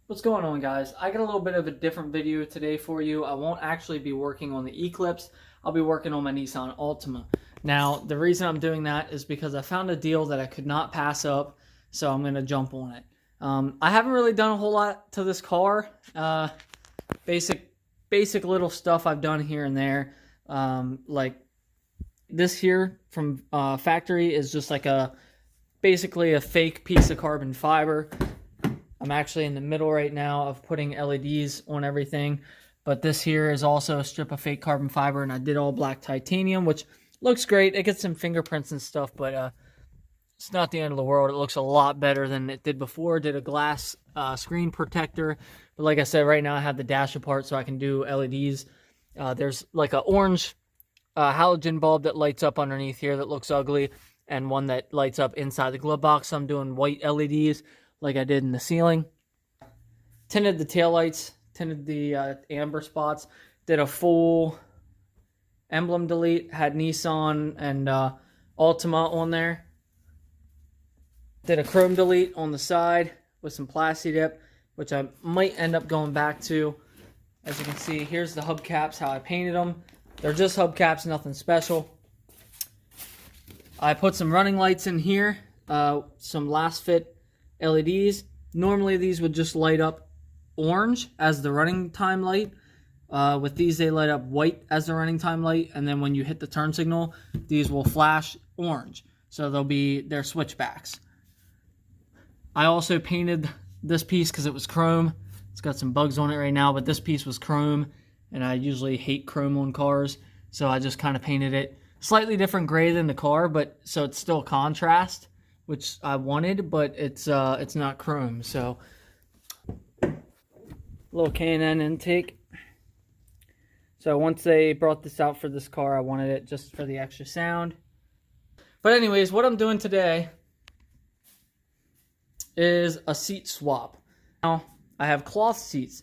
What's going on, guys? I got a little bit of a different video today for you. I won't actually be working on the Eclipse. I'll be working on my Nissan Altima. Now, the reason I'm doing that is because I found a deal that I could not pass up, so I'm going to jump on it. I haven't really done a whole lot to this car. Basic little stuff I've done here and there. Like this here from factory is just like basically a fake piece of carbon fiber. I'm actually in the middle right now of putting LEDs on everything, but this here is also a strip of fake carbon fiber, and I did all black titanium, which looks great. It gets some fingerprints and stuff, but it's not the end of the world. It looks a lot better than it did before. Did a glass screen protector, but like I said, right now I have the dash apart so I can do LEDs. There's like an orange halogen bulb that lights up underneath here that looks ugly, and one that lights up inside the glove box. So I'm doing white LEDs like I did in the ceiling. Tinted the taillights, tinted the amber spots, did a full emblem delete, had Nissan and Altima on there. Did a chrome delete on the side with some plasti dip, which I might end up going back to. As you can see, here's the hubcaps, how I painted them. They're just hubcaps, nothing special. I put some running lights in here, some last fit LEDs. Normally these would just light up orange as the running time light. With these they light up white as the running time light, and then when you hit the turn signal these will flash orange, so they're switchbacks. I also painted this piece because it was chrome. It's got some bugs on it right now, but this piece was chrome, and I usually hate chrome on cars, so I just kind of painted it slightly different gray than the car, but so it's still contrast, which I wanted, but it's not chrome. So little K&N intake. So once they brought this out for this car, I wanted it just for the extra sound. But anyways, what I'm doing today is a seat swap. Now I have cloth seats,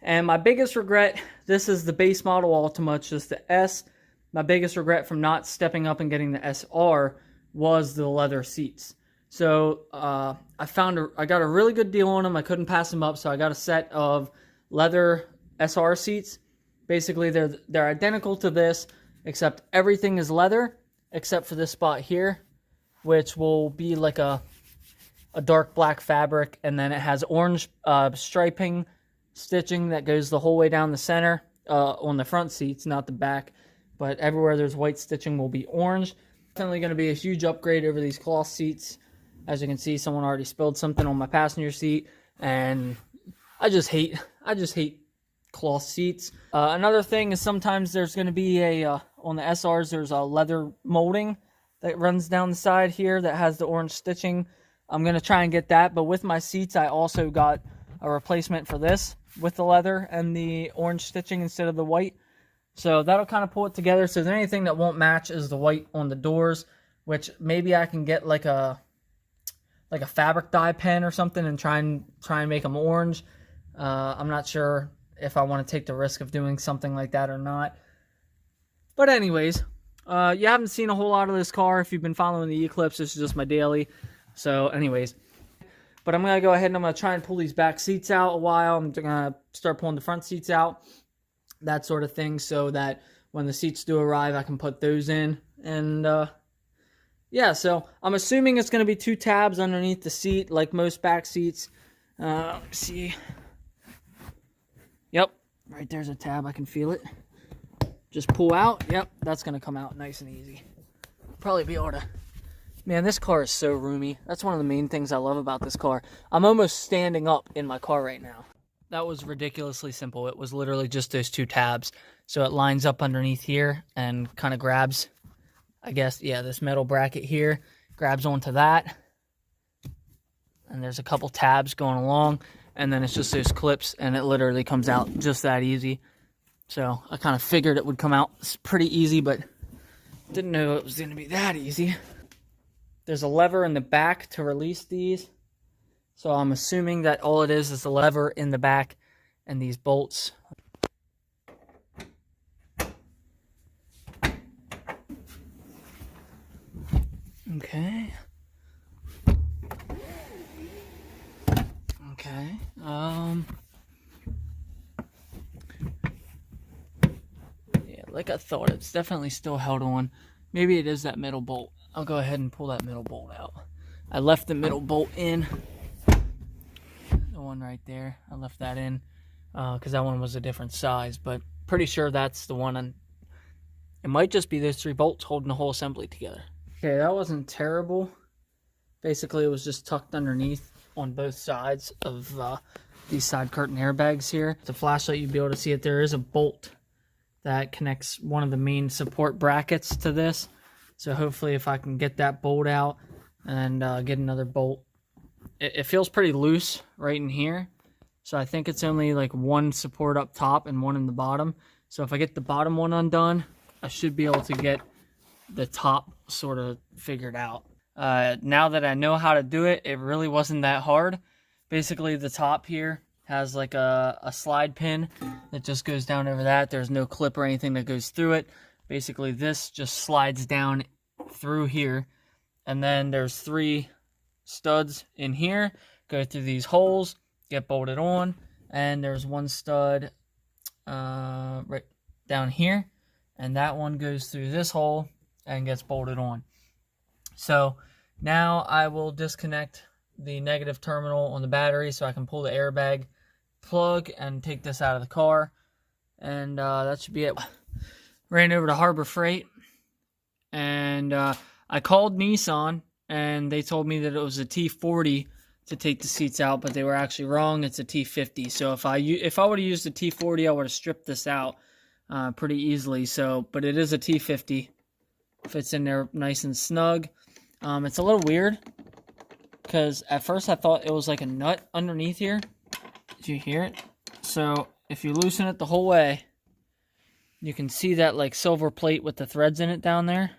and my biggest regret, this is the base model Altima, it's just the S. My biggest regret from not stepping up and getting the SR was the leather seats. So I got a really good deal on them. I couldn't pass them up, so I got a set of leather SR seats. Basically, they're identical to this, except everything is leather, except for this spot here, which will be like a dark black fabric, and then it has orange striping, stitching that goes the whole way down the center on the front seats, not the back, but everywhere there's white stitching will be orange. Definitely going to be a huge upgrade over these cloth seats. As you can see, someone already spilled something on my passenger seat, and I just hate cloth seats. Another thing is sometimes there's going to be on the SRs, there's a leather molding that runs down the side here that has the orange stitching. I'm going to try and get that, but with my seats, I also got a replacement for this with the leather and the orange stitching instead of the white. So that'll kind of pull it together. So the only thing that won't match is the white on the doors, which maybe I can get like a fabric dye pen or something and try and make them orange. I'm not sure if I want to take the risk of doing something like that or not. But anyways, you haven't seen a whole lot of this car if you've been following the Eclipse. This is just my daily. So anyways, but I'm going to go ahead and I'm going to try and pull these back seats out a while. I'm going to start pulling the front seats out, that sort of thing, so that when the seats do arrive, I can put those in. And yeah, so I'm assuming it's going to be 2 tabs underneath the seat, like most back seats. Let me see. Yep, right there's a tab. I can feel it. Just pull out. Yep, that's going to come out nice and easy. Probably be able to... Man, this car is so roomy. That's one of the main things I love about this car. I'm almost standing up in my car right now. That was ridiculously simple. It was literally just those 2 tabs. So it lines up underneath here and kind of grabs, I guess, yeah, this metal bracket here. Grabs onto that. And there's a couple tabs going along. And then it's just those clips, and it literally comes out just that easy. So I kind of figured it would come out pretty easy, but didn't know it was going to be that easy. There's a lever in the back to release these. So I'm assuming that all it is the lever in the back and these bolts. Okay. Yeah, like I thought, it's definitely still held on. Maybe it is that middle bolt. I'll go ahead and pull that middle bolt out. I left the middle bolt in. The one right there, I left that in because that one was a different size, but pretty sure that's the one. It might just be those 3 bolts holding the whole assembly together. Okay, that wasn't terrible. Basically, it was just tucked underneath on both sides of these side curtain airbags here. The flashlight, you'd be able to see it. There is a bolt that connects one of the main support brackets to this. So hopefully if I can get that bolt out and get another bolt. It feels pretty loose right in here. So I think it's only like 1 support up top and 1 in the bottom. So if I get the bottom one undone, I should be able to get the top sort of figured out. Now that I know how to do it, it really wasn't that hard. Basically, the top here has like a slide pin that just goes down over that. There's no clip or anything that goes through it. Basically, this just slides down through here. And then there's 3 studs in here, go through these holes, get bolted on. And there's 1 stud right down here. And that one goes through this hole and gets bolted on. So now I will disconnect the negative terminal on the battery so I can pull the airbag plug and take this out of the car. And that should be it. Ran over to Harbor Freight and I called Nissan and they told me that it was a T40 to take the seats out, but they were actually wrong. It's a T50. So if I would have used the T40, I would have stripped this out pretty easily. So, but it is a T50. Fits in there nice and snug. It's a little weird because at first I thought it was like a nut underneath here. Did you hear it? So if you loosen it the whole way, you can see that like silver plate with the threads in it down there.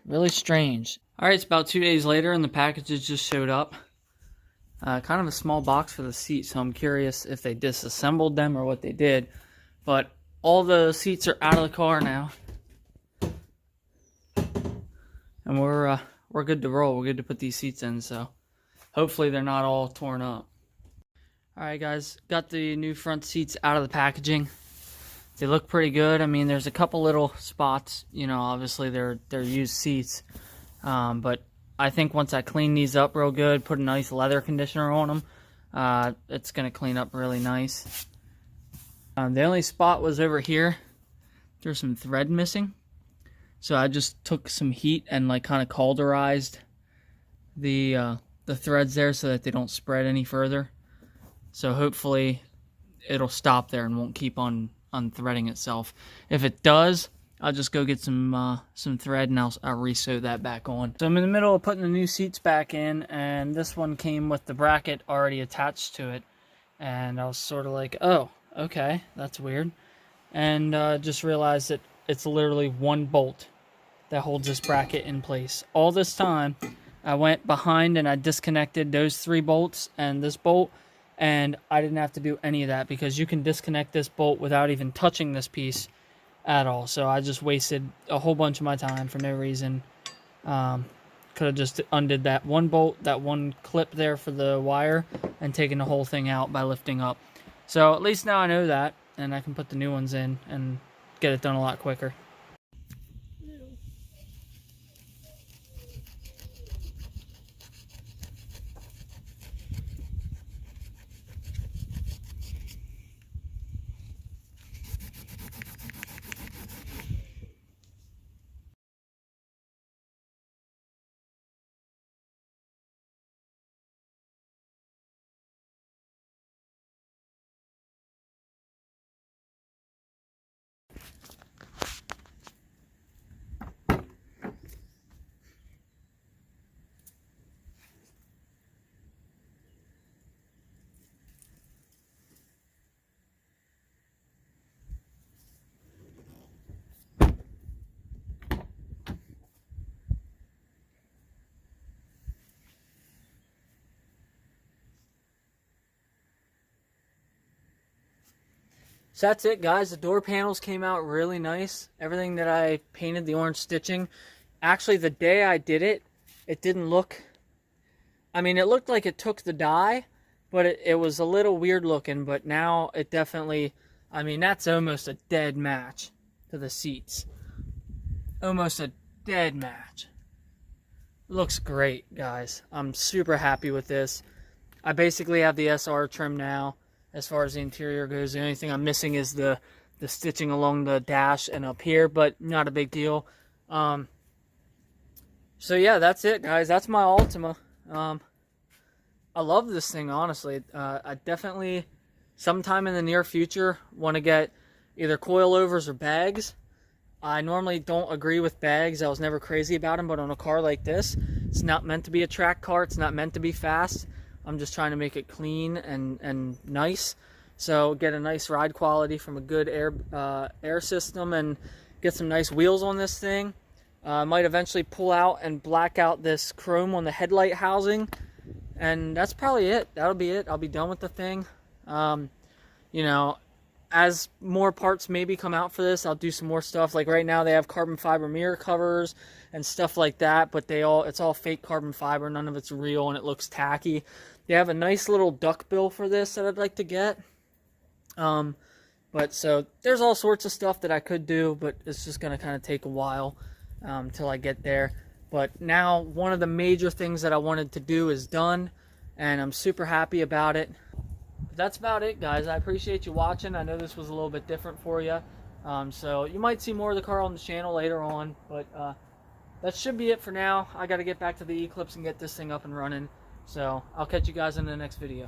Really strange. Alright, it's about 2 days later and the packages just showed up. Kind of a small box for the seat, so I'm curious if they disassembled them or what they did. But all the seats are out of the car now. And we're good to roll. We're good to put these seats in, so hopefully they're not all torn up. Alright guys, got the new front seats out of the packaging. They look pretty good. I mean, there's a couple little spots, you know, obviously they're used seats. But I think once I clean these up real good, put a nice leather conditioner on them, it's going to clean up really nice. The only spot was over here. There's some thread missing. So I just took some heat and like kind of cauterized the threads there so that they don't spread any further. So hopefully it'll stop there and won't keep on unthreading itself. If it does, I'll just go get some thread and I'll re-sew that back on. So I'm in the middle of putting the new seats back in, and this one came with the bracket already attached to it. And I was sort of like, oh, okay, that's weird. And just realized that it's literally 1 bolt that holds this bracket in place. All this time, I went behind and I disconnected those 3 bolts and this bolt, and I didn't have to do any of that because you can disconnect this bolt without even touching this piece at all. So I just wasted a whole bunch of my time for no reason. Could have just undid that 1 bolt, that 1 clip there for the wire, and taken the whole thing out by lifting up. So at least now I know that, and I can put the new ones in and get it done a lot quicker. So that's it, guys. The door panels came out really nice. Everything that I painted, the orange stitching. Actually, the day I did it, it didn't look... I mean, it looked like it took the dye, but it was a little weird looking, but now it definitely, I mean, that's almost a dead match to the seats. Almost a dead match. Looks great, guys. I'm super happy with this. I basically have the SR trim now as far as the interior goes. The only thing I'm missing is the stitching along the dash and up here, but not a big deal. So yeah, that's it, guys. That's my Altima. I love this thing, honestly. I definitely, sometime in the near future, want to get either coilovers or bags. I normally don't agree with bags. I was never crazy about them, but on a car like this, it's not meant to be a track car. It's not meant to be fast. I'm just trying to make it clean and nice. So get a nice ride quality from a good air system and get some nice wheels on this thing. I might eventually pull out and black out this chrome on the headlight housing. And that's probably it. That'll be it. I'll be done with the thing. You know, as more parts maybe come out for this, I'll do some more stuff. Like right now they have carbon fiber mirror covers and stuff like that, but it's all fake carbon fiber. None of it's real and it looks tacky. They have a nice little duck bill for this that I'd like to get. But so there's all sorts of stuff that I could do, but it's just going to kind of take a while till I get there. But now one of the major things that I wanted to do is done, and I'm super happy about it. But that's about it, guys. I appreciate you watching. I know this was a little bit different for you. So you might see more of the car on the channel later on, but that should be it for now. I got to get back to the Eclipse and get this thing up and running. So I'll catch you guys in the next video.